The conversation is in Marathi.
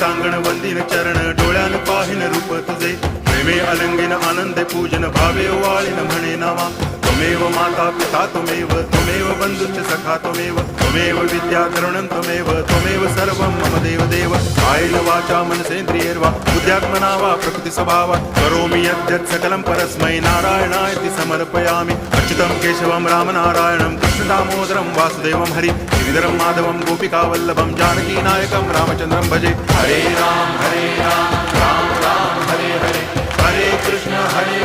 सांगण वंदिन चरण डोळ्यान पाहिन रूप तुझे प्रेमे अलंगिन आनंदे पूजन भावे वाळीन म्हणे नावा त्वमेव माता पिता त्वमेव बंधुश्च सखा त्वमेव विद्या तरुणं त्वमेव सर्वं मम देव कायेन वाचा मनसेन्द्रियैर्वा बुद्ध्यात्मना वा प्रकृति स्वभावात् करोमि यद्यत् सकलं परस्मै नारायणायति समर्पयामि अच्युतं केशवं रामनारायणं कृष्णदामोदरं वासुदेवं हरि गिरिधरं माधवं गोपिकावल्लभं जानकीनायकं रामचन्द्रं भजे हरे राम राम राम हरे हरे हरे कृष्ण हरे